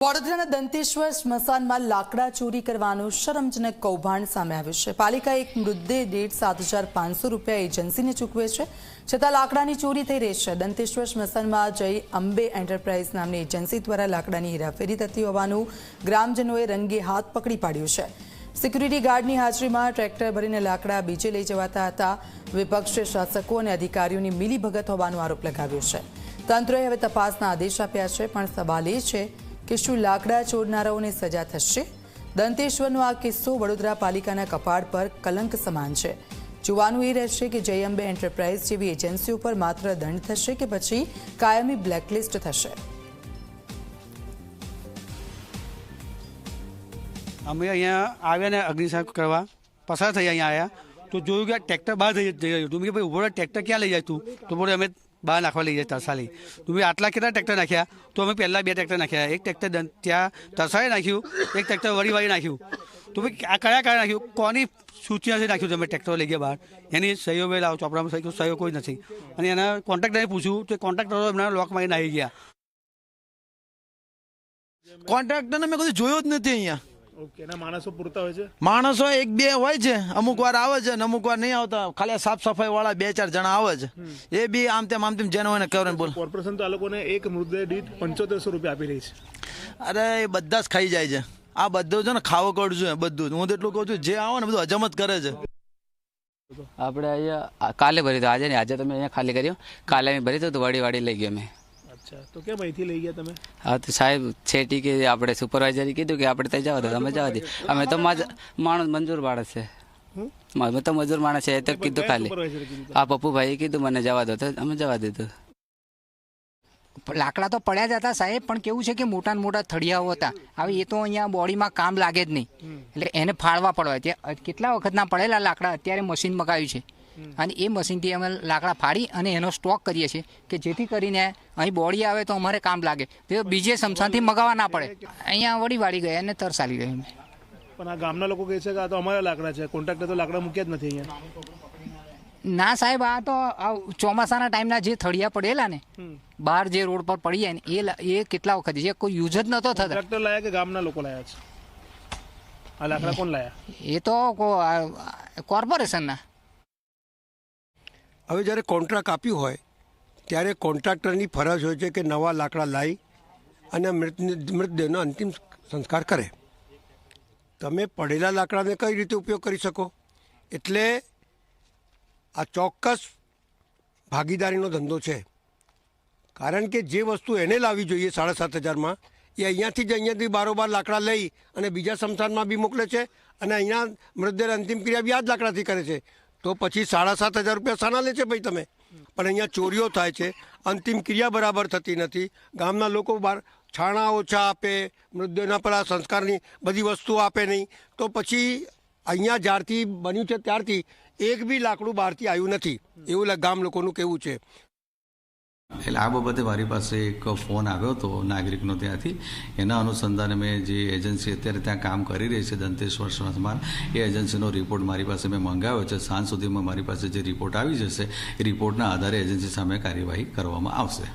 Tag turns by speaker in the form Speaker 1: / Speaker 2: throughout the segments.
Speaker 1: વડોદરાના દંતેશ્વર સ્મશાનમાં લાકડા ચોરી કરવાનું શરમજનક કૌભાંડ સામે આવ્યું છે। પાલિકા એક મૃતદેહ દીઠ 7,500 રૂપિયા એજન્સીને ચૂકવે છે, છતાં લાકડાની ચોરી થઈ રહી છે। દંતેશ્વર સ્મશાનમાં જય અંબે એન્ટરપ્રાઇઝ નામની એજન્સી દ્વારા લાકડાની હેરાફેરી થતી હોવાનું ગ્રામજનોએ રંગે હાથ પકડી પાડ્યું છે। સિક્યુરિટી ગાર્ડની હાજરીમાં ટ્રેક્ટર ભરીને લાકડા બીજે લઈ જવાતા હતા। વિપક્ષે શાસકો અને અધિકારીઓની મિલીભગત હોવાનો આરોપ લગાવ્યો છે। તંત્રએ હવે તપાસના આદેશ આપ્યા છે, પણ સવાલ એ છે કે શું લાકડા ચોરનારાઓને સજા થશે? દંતેશ્વરનો આ કિસ્સો વડોદરા પાલિકાના કપાળ પર કલંક સમાન છે। જોવાનું એ રહેશે કે જય અંબે એન્ટરપ્રાઇઝ જેવી એજન્સીઓ પર માત્ર દંડ થશે કે પછી કાયમી બ્લેકલિસ્ટ થશે।
Speaker 2: અમે અહીંયા આવ્યા ને અગ્નિશામક કરવા પસાર થઈ અહીંયા આવ્યા તો જોયું કે ટ્રેક્ટર બહાર જઈ રહ્યું હતું। મેં ભાઈ ઉભો ટ્રેક્ટર ક્યાં લઈ જાય તું? તો બોલે અમે બહાર નાખવા લઈ જાય તરસાલી। તો ભાઈ આટલા કેટલા ટ્રેક્ટર નાખ્યા? તો અમે પહેલાં 2 ટ્રેક્ટર નાખ્યા। એક ટ્રેક્ટર ત્યાં તરસાલી નાખ્યું, એક ટ્રેક્ટર વળી નાખ્યું। તો ભાઈ આ કયા નાખ્યું? કોની સૂચનાથી નાખ્યું તમે ટ્રેક્ટર લઈ ગયા બહાર? એની સહીઓ મેં લાવો, ચોપડામાં સહીઓ કોઈ નથી। અને એના કોન્ટ્રાક્ટરને પૂછ્યું તો કોન્ટ્રાક્ટરો એમના લોક મારીને આવી ગયા।
Speaker 3: કોન્ટ્રાક્ટરને મેં કદી જોયો જ નથી અહીંયા।
Speaker 4: ઓકે, ના માણસો પૂરતા હોય છે?
Speaker 3: માણસો 1-2 હોય છે, અમુક વાર આવે છે ને અમુક વાર નહીં આવતા। ખાલી સાફ સફાઈ વાળા 2-4 જણા આવે છે, એ બી આમ તેમ જેને હોય ને કરે બોલ।
Speaker 4: કોર્પોરેશન તો આ લોકોને એક મૃતદેહ દીઠ 7500 રૂપિયા આપી રહી છે।
Speaker 3: અરે એ બધા જ ખાઈ જાય છે। આ બધું છે ને ખાવો કડું છે બધું। હું તો એટલું કહું છું, જે આવો ને બધું હજમ જ કરે છે।
Speaker 5: આપણે અહીંયા કાલે ભરી તો આજે ને આજે તમે અહીંયા ખાલી કર્યો, કાલે અમે ભરી તો વાડી લઈ ગયો મેં।
Speaker 4: અચ્છા, તો કેમ અહીંથી લઈ ગયા તમે?
Speaker 5: હા, તો સાહેબ છેટી કે આપણે સુપરવાઇઝરે કીધું કે આપણે ત્યાં જવા દો, અમે જવા દઈએ। અમે તો માણસ મંજૂર માણસ છે, અમે તો મજૂર માણસ છે, એ તો કીધું ખાલી આ પપ્પુભાઈએ કીધું મને જવા દો, તો અમે જવા દીધું।
Speaker 6: લાકડા તો પડ્યા જ હતા સાહેબ, પણ કેવું છે કે મોટા થળિયાઓ હતા। હવે એ તો અહીંયા બોડીમાં કામ લાગે જ નહીં, એટલે એને ફાળવા પડવા। ત્યાં કેટલા વખતના પડેલા લાકડા અત્યારે મશીન મગાવ્યું છે, અને એ મશીનથી અમે લાકડા ફાડી અને એનો સ્ટોક કરીએ છીએ કે જેથી કરીને અહીં બોડી આવે તો અમારે કામ લાગે, તો બીજે સ્મશાનથી મગાવવા ના પડે। અહીંયા વળી ગયા અને તરસાલી ગઈ।
Speaker 4: પણ આ ગામના લોકો કહે છે કે આ તો અમારા લાકડા છે, કોન્ટ્રાક્ટર તો લાકડા મૂક્યા જ નથી અહીંયા।
Speaker 6: ના સાહેબ, આ તો ચોમાસાના ટાઈમના જે થળિયા પડેલા ને બહાર જે રોડ પર પડી જાય ને એ કેટલા વખત છે, કોઈ યુઝ જ નતો થતો।
Speaker 4: કોન્ટ્રાક્ટર લાયા કે ગામના લોકો લાયા છે? આ લાકડા કોણ લાયા?
Speaker 6: એ તો કોર્પોરેશનના।
Speaker 7: હવે જ્યારે કોન્ટ્રાક્ટ આપ્યું હોય ત્યારે કોન્ટ્રાક્ટરની ફરજ હોય છે કે નવા લાકડા લાવી અને મૃતદેહનો અંતિમ સંસ્કાર કરે। તમે પડેલા લાકડાને કઈ રીતે ઉપયોગ કરી શકો? એટલે આ ચોક્કસ ભાગીદારીનો ધંધો છે, કારણ કે જે વસ્તુ એને લાવવી જોઈએ 7,500માં એ અહીંયાથી બારોબાર લાકડા લઈ અને બીજા સ્મશાનમાં બી મોકલે છે, અને અહીંયા મૃતદેહ અંતિમ ક્રિયા બી આ જ લાકડાથી કરે છે। તો પછી 7,500 રૂપિયા શાના લે છે ભાઈ તમે? પણ અહીંયા ચોરીઓ થાય છે, અંતિમ ક્રિયા બરાબર થતી નથી। ગામના લોકો છાણા ઓછા આપે, મૃતદેહના પર આ સંસ્કારની બધી વસ્તુઓ આપે નહીં, તો પછી અહીંયા જ્યારથી બન્યું છે ત્યારથી એક બી લાકડું બહારથી આવ્યું નથી, એવું ગામ લોકોનું કહેવું છે।
Speaker 8: એટલે આ બાબતે મારી પાસે એક ફોન આવ્યો હતો નાગરિકનો ત્યાંથી। એના અનુસંધાને મેં જે એજન્સી અત્યારે ત્યાં કામ કરી રહી છે દંતેશ્વર સ્મશાન, એ એજન્સીનો રિપોર્ટ મારી પાસે મેં મંગાવ્યો છે। સાંજ સુધીમાં મારી પાસે જે રિપોર્ટ આવી જશે એ રિપોર્ટના આધારે એજન્સી સામે કાર્યવાહી કરવામાં આવશે।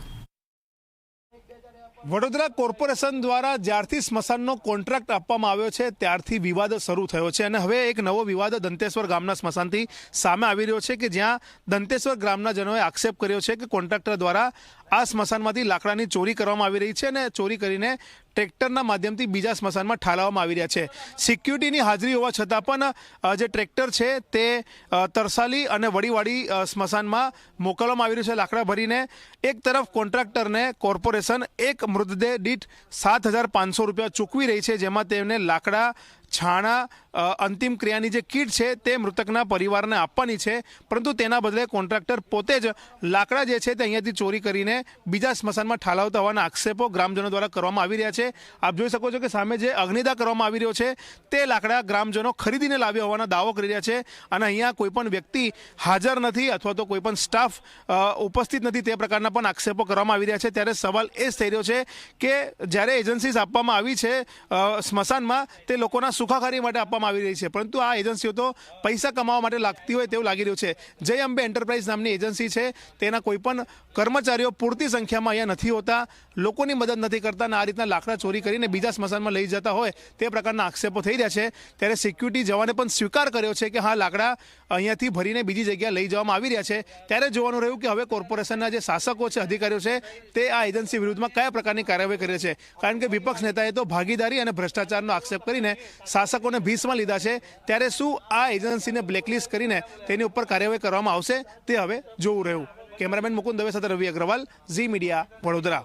Speaker 4: વડોદરા કોર્પોરેશન દ્વારા જ્યારથી સ્મશાનનો કોન્ટ્રાક્ટ આપવામાં આવ્યો છે ત્યારથી વિવાદ શરૂ થયો છે, અને હવે એક નવો વિવાદ દંતેશ્વર ગામના સ્મશાનથી સામે આવી રહ્યો છે કે જ્યાં દંતેશ્વર ગ્રામના જનોએ આક્ષેપ કર્યો છે કે કોન્ટ્રાક્ટર દ્વારા આ સ્મશાનમાંથી લાકડાની ચોરી કરવામાં આવી રહી છે, અને ચોરી કરીને ટ્રેક્ટરના માધ્યમથી બીજા સ્મશાનમાં ઠાલવવામાં આવી રહ્યા છે। સિક્યુરિટીની હાજરી હોવા છતાં પણ જે ટ્રેક્ટર છે તે તરસાલી અને વડીવાડી સ્મશાનમાં મોકલવામાં આવી રહ્યું છે લાકડા ભરીને। એક તરફ કોન્ટ્રાક્ટરને કોર્પોરેશન એક મૃતદેહ દીઠ 7,500 રૂપિયા ચૂકવી રહી છે, જેમાં તેમને લાકડા, છાણા, અંતિમ ક્રિયાની જે કીટ છે તે મૃતકના પરિવારને આપવાની છે, પરંતુ તેના બદલે કોન્ટ્રાક્ટર પોતે જ લાકડા જે છે તે અહીંયાથી ચોરી કરીને બીજા સ્મશાનમાં ઠાલવતા હોવાના આક્ષેપો ગ્રામજનો દ્વારા કરવામાં આવી રહ્યા છે। આપ જોઈ શકો છો કે સામે જે અગ્નિદાહ કરવામાં આવી રહ્યો છે તે લાકડા ગ્રામજનો ખરીદીને લાવ્યા હોવાનો દાવો કરી રહ્યા છે, અને અહીંયા કોઈ પણ વ્યક્તિ હાજર નથી અથવા તો કોઈ પણ સ્ટાફ ઉપસ્થિત નથી, તે પ્રકારના પણ આક્ષેપો કરવામાં આવી રહ્યા છે। ત્યારે સવાલ એ જ થઈ રહ્યો છે કે જ્યારે એજન્સીઝ આપવામાં આવી છે સ્મશાનમાં, તે લોકોના સુખાકારી માટે આપવામાં આવી રહી છે, પરંતુ આ એજન્સીઓ તો પૈસા કમાવા માટે લાગતી હોય તેવું લાગી રહ્યું છે. જય અંબે એન્ટરપ્રાઇઝ નામની એજન્સી છે, તેના કોઈ પણ કર્મચારીઓ પૂરતી સંખ્યામાં અહીંયા નથી હોતા, લોકોની મદદ નથી કરતા અને આ રીતના લાકડા ચોરી કરીને બીજા સ્મશાનમાં લઈ જતા હોય તે પ્રકારના આક્ષેપો થઈ રહ્યા છે. ત્યારે સિક્યુરિટી જવાને પણ સ્વીકાર કર્યો છે કે હા, લાકડા અહીંયાથી ભરીને બીજી જગ્યાએ લઈ જવામાં આવી રહ્યા છે. ત્યારે જોવાનું રહ્યું કે હવે કોર્પોરેશનના જે શાસકો છે, અધિકારીઓ છે, તે આ એજન્સી વિરુદ્ધમાં કયા પ્રકારની કાર્યવાહી કરે છે. કારણ કે વિપક્ષ નેતાએ તો ભાગીદારી અને ભ્રષ્ટાચારનો આક્ષેપ કરીને શાસકોને ભીસમાં લીધા છે. ત્યારે શું આ એજન્સીને બ્લેકલિસ્ટ કરીને તેની ઉપર કાર્યવાહી કરવામાં આવશે તે હવે જોવું રહ્યું. કેમેરામેન મુકુંદ દવે સાથે રવિ અગ્રવાલ, ઝી મીડિયા, વડોદરા.